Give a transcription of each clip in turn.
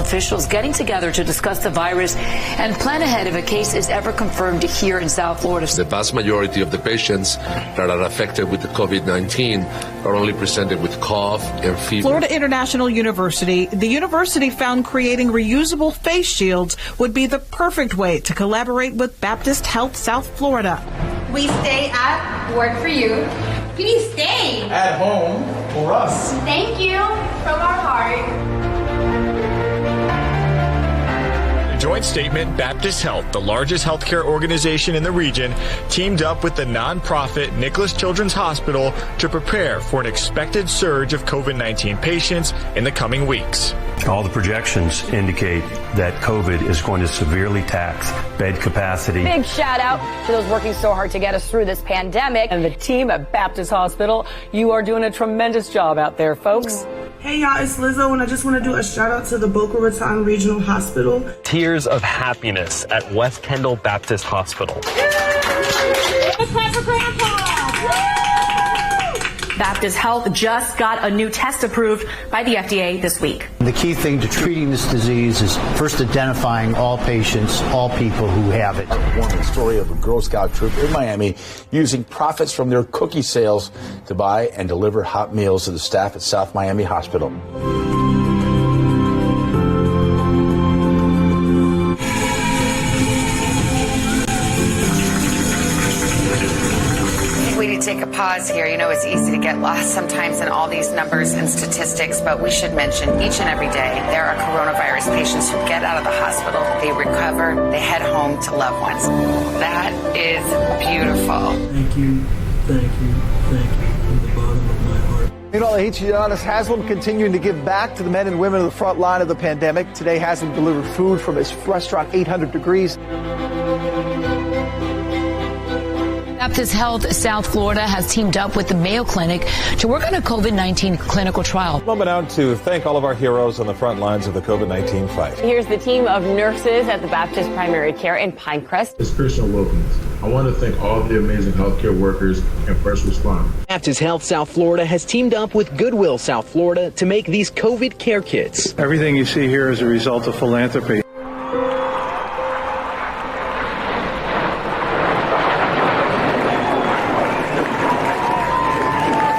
officials getting together to discuss the virus and plan ahead if a case is ever confirmed here in South Florida. The vast majority of the patients that are affected with the COVID-19 are only presented with cough and fever. Florida International University, the university found creating reusable face shields would be the perfect way to collaborate with Baptist Health South Florida. We stay at work for you. Please stay at home for us. Thank you from our heart. Joint statement, Baptist Health, the largest healthcare organization in the region, teamed up with the nonprofit Nicholas Children's Hospital to prepare for an expected surge of COVID-19 patients in the coming weeks. All the projections indicate that COVID is going to severely tax bed capacity. Big shout out to those working so hard to get us through this pandemic. And the team at Baptist Hospital, you are doing a tremendous job out there, folks. Hey y'all, it's Lizzo, and I just want to do a shout out to the Boca Raton Regional Hospital. Tears of happiness at West Kendall Baptist Hospital. Let's clap for Grandpa! Baptist Health just got a new test approved by the FDA this week. The key thing to treating this disease is first identifying all patients, all people who have it. The story of a Girl Scout troop in Miami using profits from their cookie sales to buy and deliver hot meals to the staff at South Miami Hospital. Take a pause here. You know, it's easy to get lost sometimes in all these numbers and statistics, but we should mention each and every day there are coronavirus patients who get out of the hospital, they recover, they head home to loved ones. That is beautiful. Thank you, thank you, thank you from the bottom of my heart. Meanwhile, I hate to be honest, Haslam continuing to give back to the men and women of the front line of the pandemic. Today, Haslam delivered food from his restaurant 800 Degrees. Baptist Health South Florida has teamed up with the Mayo Clinic to work on a COVID-19 clinical trial. Moment out to thank all of our heroes on the front lines of the COVID-19 fight. Here's the team of nurses at the Baptist Primary Care in Pinecrest. It's Christian Wilkins. I want to thank all of the amazing healthcare workers and first responders. Baptist Health South Florida has teamed up with Goodwill South Florida to make these COVID care kits. Everything you see here is a result of philanthropy.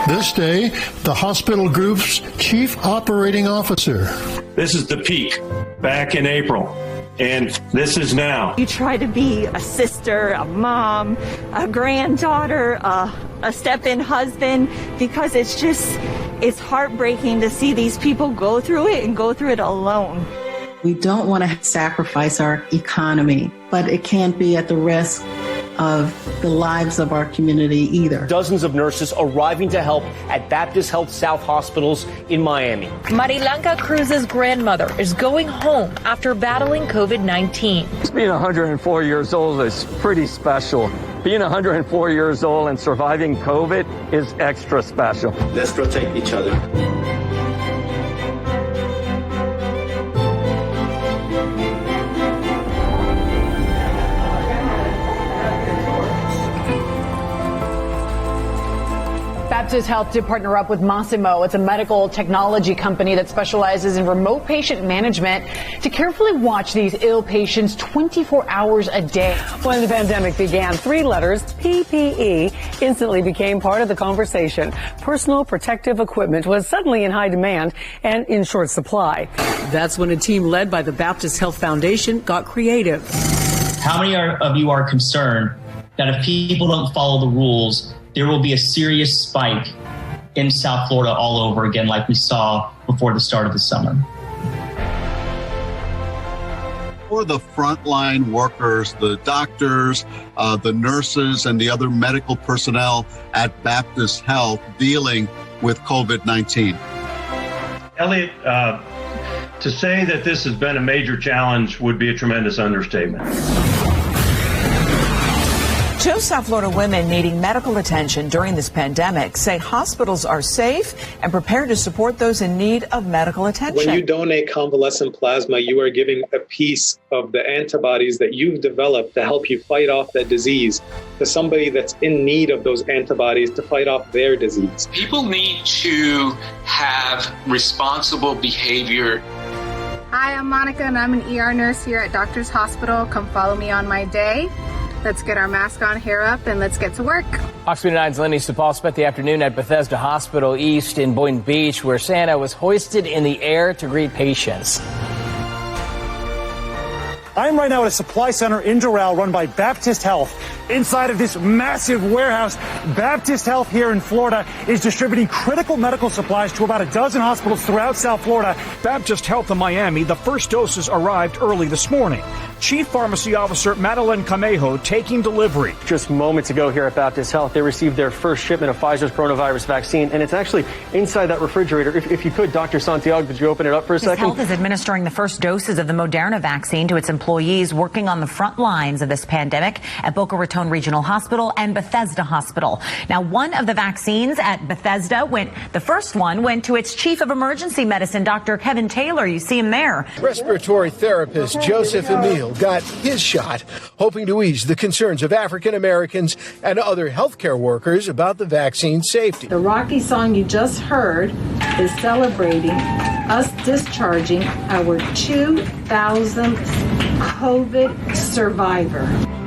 This day, the hospital group's chief operating officer. This is the peak back in April, and this is now. You try to be a sister, a mom, a granddaughter, a step-in husband, because it's heartbreaking to see these people go through it and go through it alone. We don't want to sacrifice our economy, but it can't be at the risk of the lives of our community either. Dozens of nurses arriving to help at Baptist Health South hospitals in Miami. Marilanka Cruz's grandmother is going home after battling COVID-19. Being 104 years old is pretty special. Being 104 years old and surviving COVID is extra special. Let's protect each other. Baptist Health did partner up with Massimo. It's a medical technology company that specializes in remote patient management to carefully watch these ill patients 24 hours a day. When the pandemic began, 3 letters, PPE, instantly became part of the conversation. Personal protective equipment was suddenly in high demand and in short supply. That's when a team led by the Baptist Health Foundation got creative. How many of you are concerned that if people don't follow the rules, there will be a serious spike in South Florida all over again, like we saw before the start of the summer? For the frontline workers, the doctors, the nurses, and the other medical personnel at Baptist Health dealing with COVID-19. Elliot, to say that this has been a major challenge would be a tremendous understatement. 2 South Florida women needing medical attention during this pandemic say hospitals are safe and prepared to support those in need of medical attention. When you donate convalescent plasma, you are giving a piece of the antibodies that you've developed to help you fight off that disease to somebody that's in need of those antibodies to fight off their disease. People need to have responsible behavior Hi, I'm Monica, and I'm an ER nurse here at Doctor's Hospital. Come follow me on my day. Let's get our mask on, hair up, and let's get to work. Fox 9's Lenny Supal spent the afternoon at Bethesda Hospital East in Boynton Beach, where Santa was hoisted in the air to greet patients. I'm right now at a supply center in Doral run by Baptist Health. Inside of this massive warehouse, Baptist Health here in Florida is distributing critical medical supplies to about a dozen hospitals throughout South Florida. Baptist Health in Miami, the first doses arrived early this morning. Chief Pharmacy Officer Madeline Camejo taking delivery. Just moments ago here at Baptist Health, they received their first shipment of Pfizer's coronavirus vaccine, and it's actually inside that refrigerator. If you could, Dr. Santiago, could you open it up for a second? Health is administering the first doses of the Moderna vaccine to its employees working on the front lines of this pandemic at Boca Raton Regional Hospital and Bethesda Hospital. Now, one of the vaccines at Bethesda the first one went to its chief of emergency medicine, Dr. Kevin Taylor. You see him there. Respiratory therapist Joseph Emile got his shot, hoping to ease the concerns of African Americans and other healthcare workers about the vaccine safety. The Rocky song you just heard is celebrating us discharging our 2000th COVID survivor.